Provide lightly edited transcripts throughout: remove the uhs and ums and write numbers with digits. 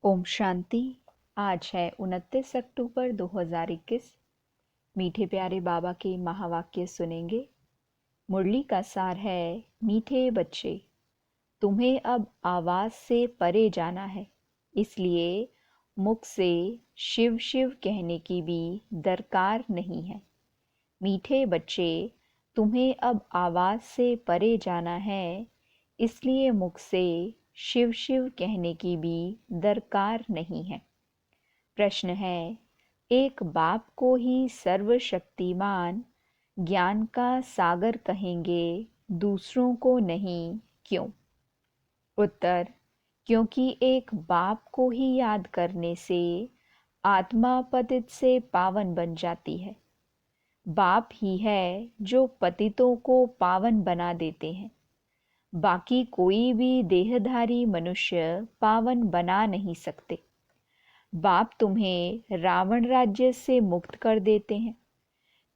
ओम शांति। आज है 29 अक्टूबर 2021। मीठे प्यारे बाबा के महावाक्य सुनेंगे। मुरली का सार है, मीठे बच्चे, तुम्हें अब आवाज़ से परे जाना है, इसलिए मुख से शिव शिव कहने की भी दरकार नहीं है। मीठे बच्चे, तुम्हें अब आवाज़ से परे जाना है, इसलिए मुख से शिव शिव कहने की भी दरकार नहीं है। प्रश्न है, एक बाप को ही सर्वशक्तिमान ज्ञान का सागर कहेंगे, दूसरों को नहीं, क्यों? उत्तर, क्योंकि एक बाप को ही याद करने से आत्मा पतित से पावन बन जाती है। बाप ही है जो पतितों को पावन बना देते हैं। बाकी कोई भी देहधारी मनुष्य पावन बना नहीं सकते। बाप तुम्हें रावण राज्य से मुक्त कर देते हैं।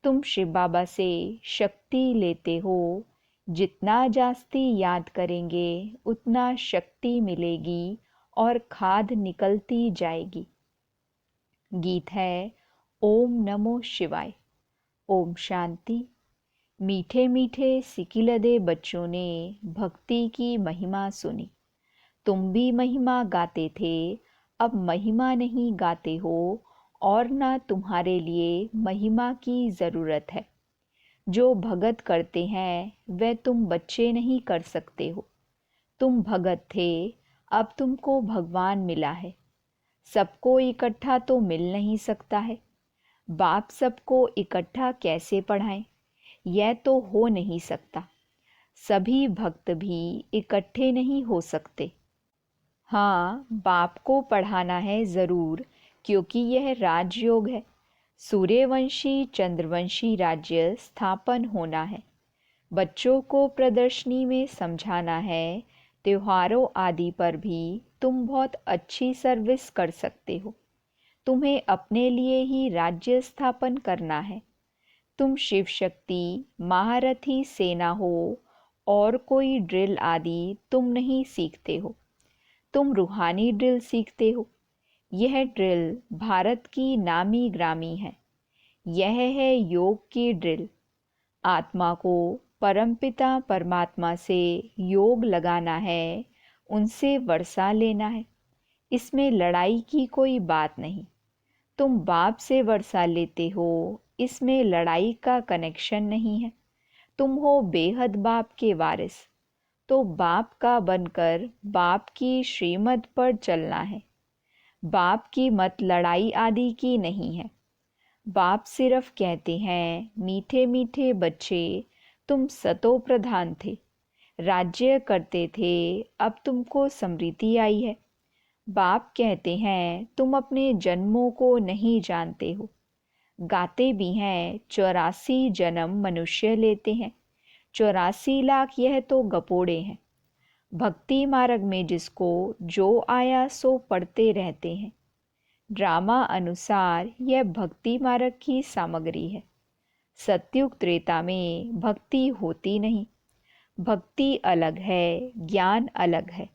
तुम शिव बाबा से शक्ति लेते हो। जितना जास्ती याद करेंगे उतना शक्ति मिलेगी और खाद निकलती जाएगी। गीत है ओम नमो शिवाय। ओम शांति। मीठे मीठे सिकिलदे बच्चों ने भक्ति की महिमा सुनी। तुम भी महिमा गाते थे, अब महिमा नहीं गाते हो और ना तुम्हारे लिए महिमा की ज़रूरत है। जो भगत करते हैं वह तुम बच्चे नहीं कर सकते हो। तुम भगत थे, अब तुमको भगवान मिला है। सबको इकट्ठा तो मिल नहीं सकता है। बाप सबको इकट्ठा कैसे पढ़ाएं? यह तो हो नहीं सकता। सभी भक्त भी इकट्ठे नहीं हो सकते। हाँ, बाप को पढ़ाना है ज़रूर, क्योंकि यह राजयोग है। सूर्यवंशी चंद्रवंशी राज्य स्थापन होना है। बच्चों को प्रदर्शनी में समझाना है। त्योहारों आदि पर भी तुम बहुत अच्छी सर्विस कर सकते हो। तुम्हें अपने लिए ही राज्य स्थापन करना है। तुम शिव शक्ति महारथी सेना हो और कोई ड्रिल आदि तुम नहीं सीखते हो। तुम रूहानी ड्रिल सीखते हो। यह ड्रिल भारत की नामी ग्रामी है। यह है योग की ड्रिल। आत्मा को परमपिता परमात्मा से योग लगाना है, उनसे वर्षा लेना है। इसमें लड़ाई की कोई बात नहीं। तुम बाप से वर्षा लेते हो, इसमें लड़ाई का कनेक्शन नहीं है। तुम हो बेहद बाप के वारिस, तो बाप का बनकर बाप की श्रीमत पर चलना है। बाप की मत लड़ाई आदि की नहीं है। बाप सिर्फ कहते हैं, मीठे मीठे बच्चे, तुम सतो प्रधान थे, राज्य करते थे, अब तुमको समृद्धि आई है। बाप कहते हैं, तुम अपने जन्मों को नहीं जानते हो। गाते भी हैं, 84 जन्म मनुष्य लेते हैं। 84 लाख यह तो गपोड़े हैं। भक्ति मार्ग में जिसको जो आया सो पढ़ते रहते हैं। ड्रामा अनुसार यह भक्ति मार्ग की सामग्री है। सत्युग त्रेता में भक्ति होती नहीं। भक्ति अलग है, ज्ञान अलग है।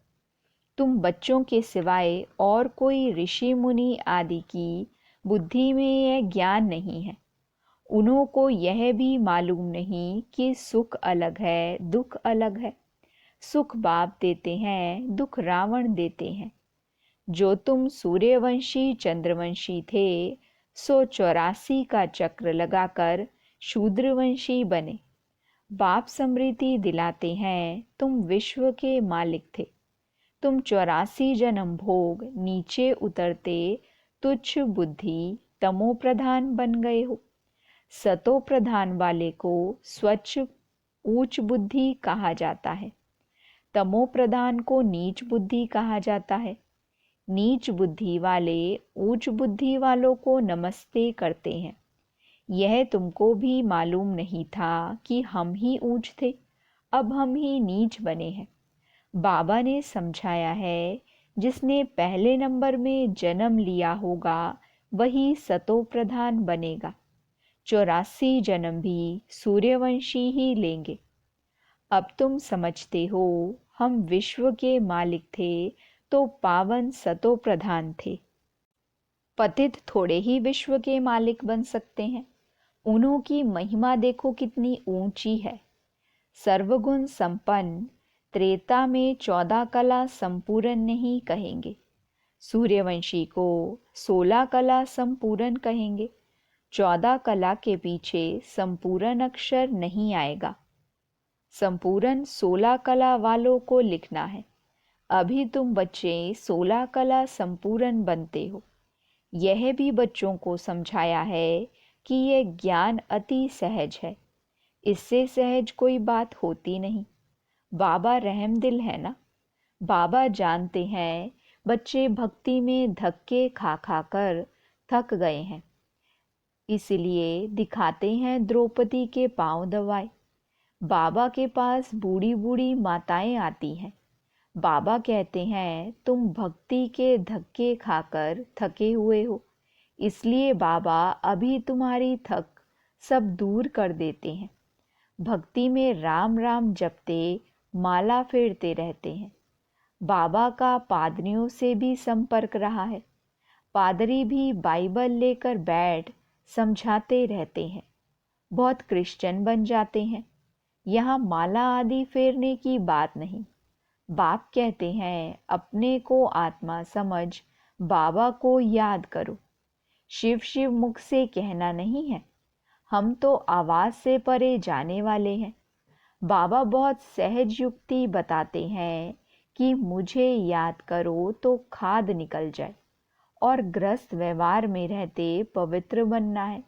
तुम बच्चों के सिवाय और कोई ऋषि मुनि आदि की बुद्धि में यह ज्ञान नहीं है। उन्हों को यह भी मालूम नहीं कि सुख अलग है, दुख अलग है। सुख बाप देते हैं, दुख रावण देते हैं। जो तुम सूर्यवंशी चंद्रवंशी थे, सो 84 का चक्र लगाकर शूद्रवंशी बने। बाप समृद्धि दिलाते हैं, तुम विश्व के मालिक थे। तुम 84 जन्म भोग नीचे उतरते तुच्छ बुद्धि तमो प्रधान बन गए हो। सतो प्रधान वाले को स्वच्छ ऊंच बुद्धि कहा जाता है। तमो प्रधान को नीच बुद्धि कहा जाता है। नीच बुद्धि वाले ऊंच बुद्धि वालों को नमस्ते करते हैं। यह तुमको भी मालूम नहीं था कि हम ही ऊंच थे, अब हम ही नीच बने हैं। बाबा ने समझाया है, जिसने पहले नंबर में जन्म लिया होगा वही सतो प्रधान बनेगा। 84 जन्म भी सूर्यवंशी ही लेंगे। अब तुम समझते हो, हम विश्व के मालिक थे तो पावन सतो प्रधान थे। पतित थोड़े ही विश्व के मालिक बन सकते हैं। उन्हों की महिमा देखो कितनी ऊंची है। सर्वगुण संपन्न, त्रेता में 14 कला संपूर्ण नहीं कहेंगे। सूर्यवंशी को 16 कला संपूर्ण कहेंगे। 14 कला के पीछे संपूर्ण अक्षर नहीं आएगा। संपूर्ण 16 कला वालों को लिखना है। अभी तुम बच्चे 16 कला संपूर्ण बनते हो। यह भी बच्चों को समझाया है कि यह ज्ञान अति सहज है। इससे सहज कोई बात होती नहीं। बाबा रहमदिल है ना। बाबा जानते हैं बच्चे भक्ति में धक्के खा खा कर थक गए हैं, इसलिए दिखाते हैं द्रौपदी के पांव दबाए। बाबा के पास बूढ़ी बूढ़ी माताएं आती हैं। बाबा कहते हैं तुम भक्ति के धक्के खाकर थके हुए हो, इसलिए बाबा अभी तुम्हारी थक सब दूर कर देते हैं। भक्ति में राम राम जपते माला फेरते रहते हैं। बाबा का पादरियों से भी संपर्क रहा है। पादरी भी बाइबल लेकर बैठ समझाते रहते हैं। बहुत क्रिश्चियन बन जाते हैं। यहाँ माला आदि फेरने की बात नहीं। बाप कहते हैं अपने को आत्मा समझ बाबा को याद करो। शिव शिव मुख से कहना नहीं है। हम तो आवाज से परे जाने वाले हैं। बाबा बहुत सहज युक्ति बताते हैं कि मुझे याद करो तो खाद निकल जाए और ग्रस्त व्यवहार में रहते पवित्र बनना है।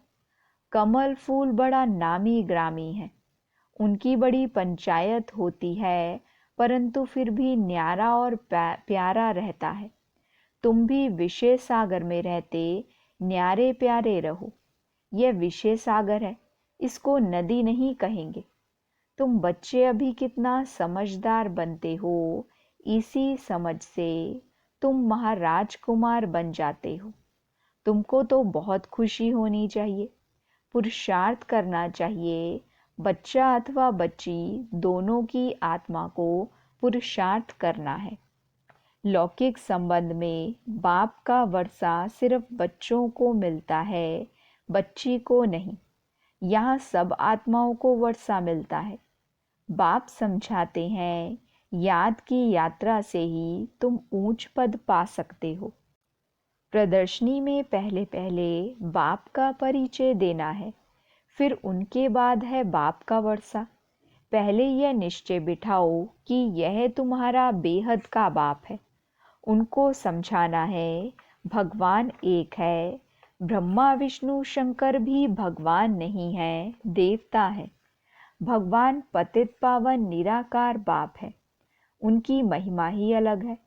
कमल फूल बड़ा नामी ग्रामी है। उनकी बड़ी पंचायत होती है, परंतु फिर भी न्यारा और प्यारा रहता है। तुम भी विषय सागर में रहते न्यारे प्यारे रहो। यह विषय सागर है, इसको नदी नहीं कहेंगे। तुम बच्चे अभी कितना समझदार बनते हो, इसी समझ से तुम महाराजकुमार बन जाते हो। तुमको तो बहुत खुशी होनी चाहिए, पुरुषार्थ करना चाहिए। बच्चा अथवा बच्ची दोनों की आत्मा को पुरुषार्थ करना है। लौकिक संबंध में बाप का वर्षा सिर्फ बच्चों को मिलता है, बच्ची को नहीं। यहाँ सब आत्माओं को वर्षा मिलता है। बाप समझाते हैं याद की यात्रा से ही तुम ऊंच पद पा सकते हो। प्रदर्शनी में पहले पहले बाप का परिचय देना है, फिर उनके बाद है बाप का वर्षा। पहले यह निश्चय बिठाओ कि यह तुम्हारा बेहद का बाप है। उनको समझाना है भगवान एक है। ब्रह्मा विष्णु शंकर भी भगवान नहीं है, देवता है। भगवान पतित पावन निराकार बाप है। उनकी महिमा ही अलग है।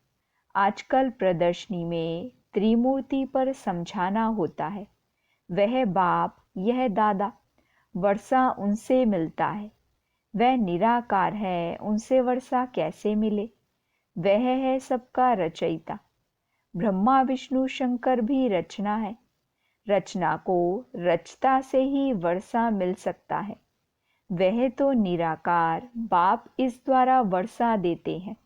आजकल प्रदर्शनी में त्रिमूर्ति पर समझाना होता है। वह बाप, यह दादा, वर्षा उनसे मिलता है। वह निराकार है, उनसे वर्षा कैसे मिले? वह है सबका रचयिता। ब्रह्मा विष्णु शंकर भी रचना है। रचना को रचता से ही वर्षा मिल सकता है। वह तो निराकार बाप इस द्वारा वर्षा देते हैं।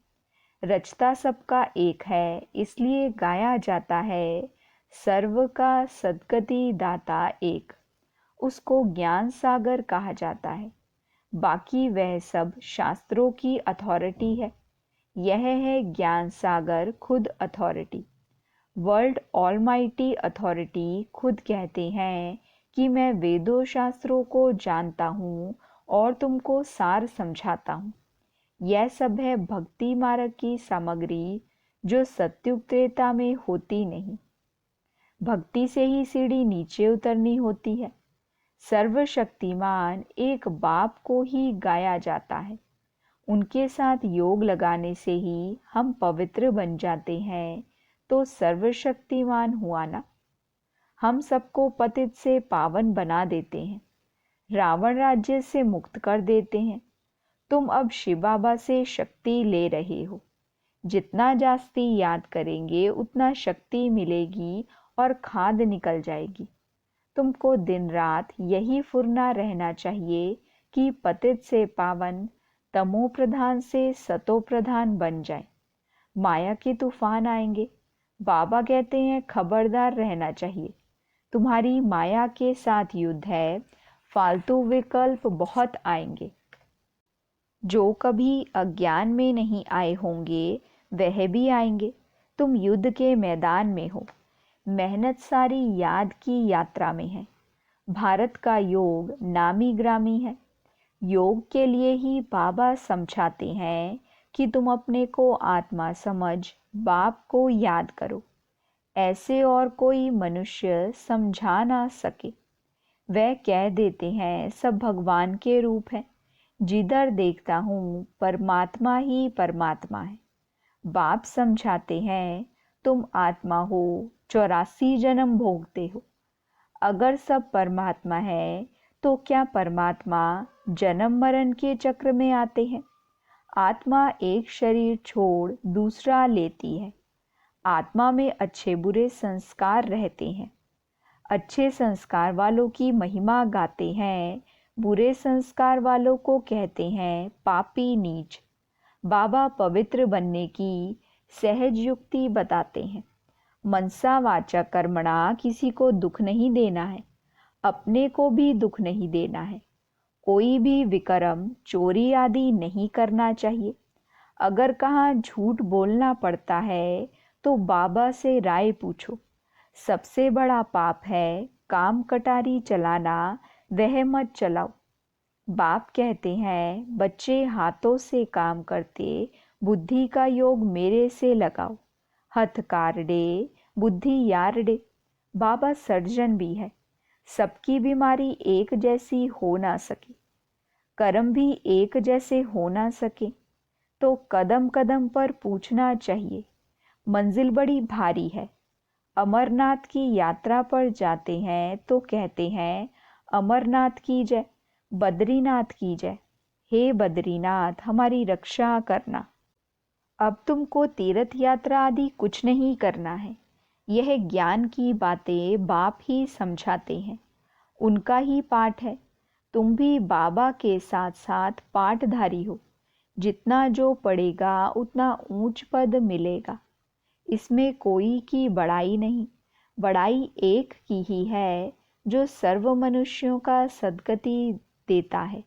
रचता सबका एक है, इसलिए गाया जाता है सर्व का सद्गति दाता एक। उसको ज्ञान सागर कहा जाता है। बाकी वह सब शास्त्रों की अथॉरिटी है। यह है ज्ञान सागर खुद अथॉरिटी। वर्ल्ड ऑलमाइटी अथॉरिटी खुद कहते हैं कि मैं वेदों शास्त्रों को जानता हूँ और तुमको सार समझाता हूँ। यह सब है भक्ति मार्ग की सामग्री जो सत्युग त्रेता में होती नहीं। भक्ति से ही सीढ़ी नीचे उतरनी होती है। सर्वशक्तिमान एक बाप को ही गाया जाता है। उनके साथ योग लगाने से ही हम पवित्र बन जाते हैं, तो सर्वशक्तिमान हुआ ना। हम सबको पतित से पावन बना देते हैं, रावण राज्य से मुक्त कर देते हैं। तुम अब शिव बाबा से शक्ति ले रहे हो। जितना जास्ती याद करेंगे उतना शक्ति मिलेगी और खाद निकल जाएगी। तुमको दिन रात यही फुरना रहना चाहिए कि पतित से पावन, तमो प्रधान से सतो प्रधान बन जाए। माया के तूफान आएंगे। बाबा कहते हैं खबरदार रहना चाहिए, तुम्हारी माया के साथ युद्ध है, फालतू विकल्प बहुत आएंगे। जो कभी अज्ञान में नहीं आए होंगे वह भी आएंगे। तुम युद्ध के मैदान में हो, मेहनत सारी याद की यात्रा में है। भारत का योग नामी ग्रामी है। योग के लिए ही बाबा समझाते हैं कि तुम अपने को आत्मा समझ बाप को याद करो। ऐसे और कोई मनुष्य समझा ना सके। वह कह देते हैं सब भगवान के रूप हैं। जिधर देखता हूँ परमात्मा ही परमात्मा है। बाप समझाते हैं तुम आत्मा हो, 84 जन्म भोगते हो। अगर सब परमात्मा है तो क्या परमात्मा जन्म मरण के चक्र में आते हैं? आत्मा एक शरीर छोड़ दूसरा लेती है। आत्मा में अच्छे बुरे संस्कार रहते हैं। अच्छे संस्कार वालों की महिमा गाते हैं, बुरे संस्कार वालों को कहते हैं पापी नीच। बाबा पवित्र बनने की सहज युक्ति बताते हैं। मनसा वाचा कर्मणा, किसी को दुख नहीं देना है, अपने को भी दुख नहीं देना है। कोई भी विकर्म चोरी आदि नहीं करना चाहिए। अगर कहाँ झूठ बोलना पड़ता है तो बाबा से राय पूछो। सबसे बड़ा पाप है काम कटारी चलाना, वह मत चलाओ। बाप कहते हैं बच्चे हाथों से काम करते, बुद्धि का योग मेरे से लगाओ। हथ कारडे बुद्धि यारडे। बाबा सर्जन भी है। सबकी बीमारी एक जैसी हो ना सके, कर्म भी एक जैसे हो ना सके, तो कदम कदम पर पूछना चाहिए। मंजिल बड़ी भारी है। अमरनाथ की यात्रा पर जाते हैं तो कहते हैं अमरनाथ की जय, बद्रीनाथ की जय। हे बद्रीनाथ हमारी रक्षा करना। अब तुमको तीर्थ यात्रा आदि कुछ नहीं करना है। यह ज्ञान की बातें बाप ही समझाते हैं, उनका ही पाठ है। तुम भी बाबा के साथ साथ पाठधारी हो। जितना जो पढ़ेगा उतना ऊंच पद मिलेगा। इसमें कोई की बड़ाई नहीं, बड़ाई एक की ही है जो सर्व मनुष्यों का सद्गति देता है,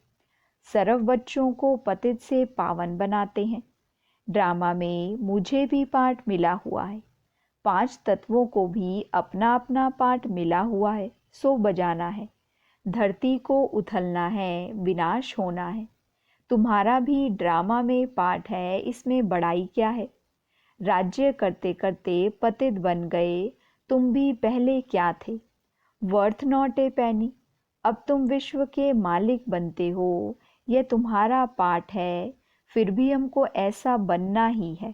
सर्व बच्चों को पतित से पावन बनाते हैं। ड्रामा में मुझे भी पाठ मिला हुआ है। 5 तत्वों को भी अपना अपना पाठ मिला हुआ है, सो बजाना है। धरती को उथलना है, विनाश होना है। तुम्हारा भी ड्रामा में पाठ है, इसमें बड़ाई क्या है? राज्य करते करते पतित बन गए, तुम भी पहले क्या थे? वर्थ नॉट ए पैनी। अब तुम विश्व के मालिक बनते हो, यह तुम्हारा पाठ है। फिर भी हमको ऐसा बनना ही है।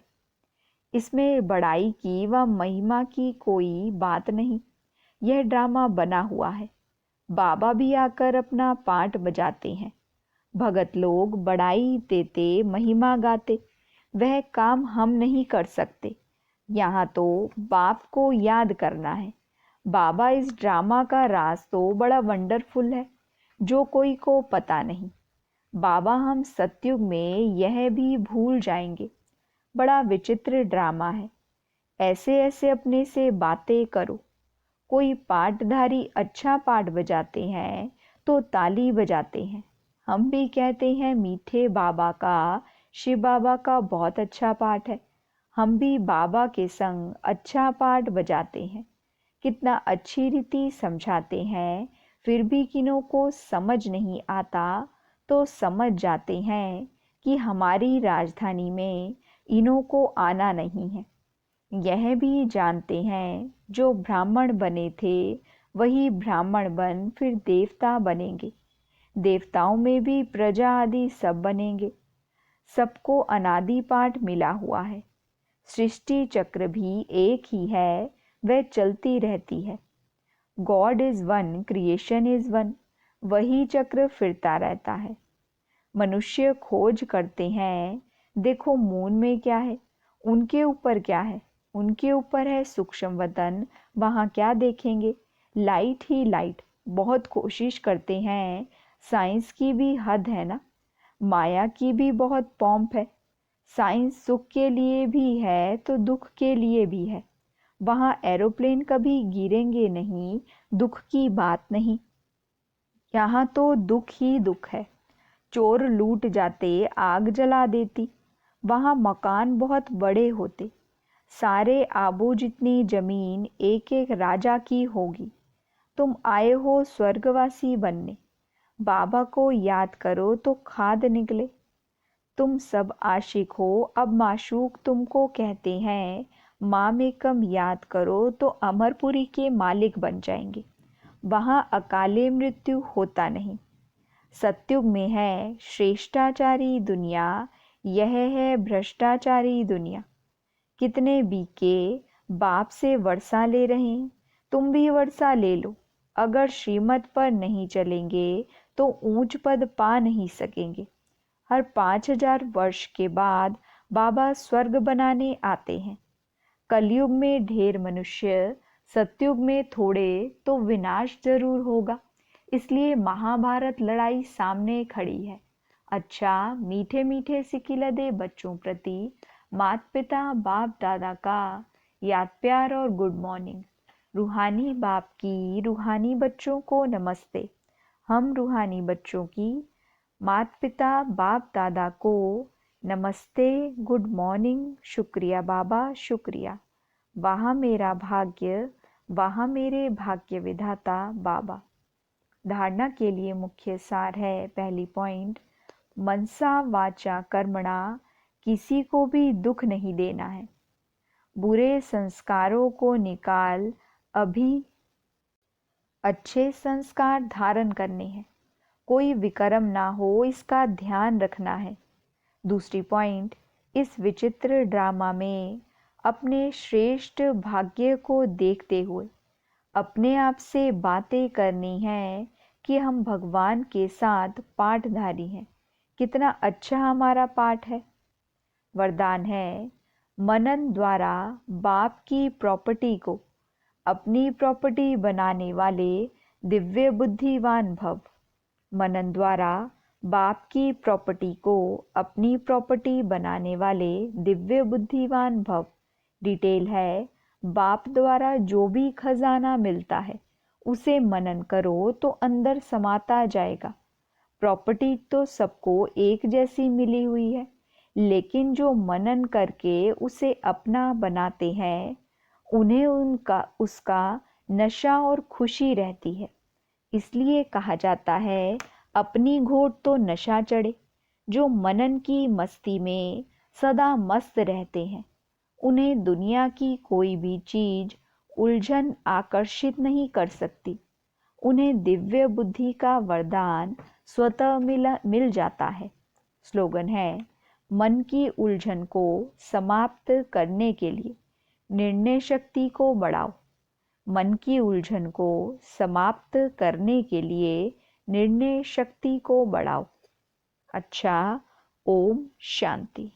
इसमें बड़ाई की व महिमा की कोई बात नहीं। यह ड्रामा बना हुआ है। बाबा भी आकर अपना पाठ बजाते हैं। भगत लोग बड़ाई देते, महिमा गाते, वह काम हम नहीं कर सकते। यहाँ तो बाप को याद करना है। बाबा इस ड्रामा का राज तो बड़ा वंडरफुल है, जो कोई को पता नहीं। बाबा हम सतयुग में यह भी भूल जाएंगे। बड़ा विचित्र ड्रामा है। ऐसे ऐसे अपने से बातें करो। कोई पाठधारी अच्छा पाठ बजाते हैं तो ताली बजाते हैं। हम भी कहते हैं मीठे बाबा का, शिव बाबा का बहुत अच्छा पाठ है। हम भी बाबा के संग अच्छा पाठ बजाते हैं। कितना अच्छी रीति समझाते हैं, फिर भी किन्हों को समझ नहीं आता तो समझ जाते हैं कि हमारी राजधानी में इन्हों को आना नहीं है। यह भी जानते हैं जो ब्राह्मण बने थे वही ब्राह्मण बन फिर देवता बनेंगे। देवताओं में भी प्रजा आदि सब बनेंगे। सबको अनादि पाठ मिला हुआ है। सृष्टि चक्र भी एक ही है, वह चलती रहती है। God is one, creation is one, वही चक्र फिरता रहता है। मनुष्य खोज करते हैं, देखो मून में क्या है, उनके ऊपर क्या है, उनके ऊपर है सूक्ष्म वतन, वहाँ क्या देखेंगे? लाइट ही लाइट। बहुत कोशिश करते हैं, साइंस की भी हद है ना। माया की भी बहुत पॉम्प है। साइंस सुख के लिए भी है तो दुख के लिए भी है। वहाँ एरोप्लेन कभी गिरेंगे नहीं, दुख की बात नहीं। यहाँ तो दुख ही दुख है। चोर लूट जाते, आग जला देती। वहाँ मकान बहुत बड़े होते, सारे आबू जितनी जमीन एक एक राजा की होगी। तुम आए हो स्वर्गवासी बनने, बाबा को याद करो तो खाद निकले। तुम सब आशिक हो, अब माशूक तुमको कहते हैं। माँ में कम याद करो तो अमरपुरी के मालिक बन जाएंगे। वहाँ अकाले मृत्यु होता नहीं। सत्युग में है श्रेष्ठाचारी दुनिया, यह है भ्रष्टाचारी दुनिया। कितने बीके बाप से वर्षा ले रहे हैं, तुम भी वर्षा ले लो। अगर श्रीमत पर नहीं चलेंगे तो ऊंच पद पा नहीं सकेंगे। हर 5000 वर्ष के बाद बाबा स्वर्ग बनाने आते हैं। कलयुग में ढेर मनुष्य, सतयुग में थोड़े, तो विनाश जरूर होगा। इसलिए महाभारत लड़ाई सामने खड़ी है। अच्छा, मीठे मीठे सिकिलदे बच्चों प्रति माता पिता बाप दादा का याद प्यार और गुड मॉर्निंग। रूहानी बाप की रूहानी बच्चों को नमस्ते। हम रूहानी बच्चों की माता पिता बाप दादा को नमस्ते, गुड मॉर्निंग, शुक्रिया बाबा, शुक्रिया। वहाँ मेरा भाग्य, वहाँ मेरे भाग्य विधाता बाबा। धारणा के लिए मुख्य सार है। पहली पॉइंट, मनसा वाचा कर्मणा, किसी को भी दुख नहीं देना है। बुरे संस्कारों को निकाल, अभी अच्छे संस्कार धारण करने हैं। कोई विकर्म ना हो, इसका ध्यान रखना है। दूसरी पॉइंट, इस विचित्र ड्रामा में अपने श्रेष्ठ भाग्य को देखते हुए अपने आप से बातें करनी है कि हम भगवान के साथ पाठधारी हैं। कितना अच्छा हमारा पाठ है। वरदान है, मनन द्वारा बाप की प्रॉपर्टी को अपनी प्रॉपर्टी बनाने वाले दिव्य बुद्धिवान भव। मनन द्वारा बाप की प्रॉपर्टी को अपनी प्रॉपर्टी बनाने वाले दिव्य बुद्धिवान भव। डिटेल है, बाप द्वारा जो भी खजाना मिलता है उसे मनन करो तो अंदर समाता जाएगा। प्रॉपर्टी तो सबको एक जैसी मिली हुई है, लेकिन जो मनन करके उसे अपना बनाते हैं उन्हें उसका नशा और खुशी रहती है। इसलिए कहा जाता है, अपनी घोट तो नशा चढ़े। जो मनन की मस्ती में सदा मस्त रहते हैं उन्हें दुनिया की कोई भी चीज उलझन आकर्षित नहीं कर सकती। उन्हें दिव्य बुद्धि का वरदान स्वतः मिल जाता है। स्लोगन है, मन की उलझन को समाप्त करने के लिए निर्णय शक्ति को बढ़ाओ। मन की उलझन को समाप्त करने के लिए निर्णय शक्ति को बढ़ाओ। अच्छा, ओम शांति।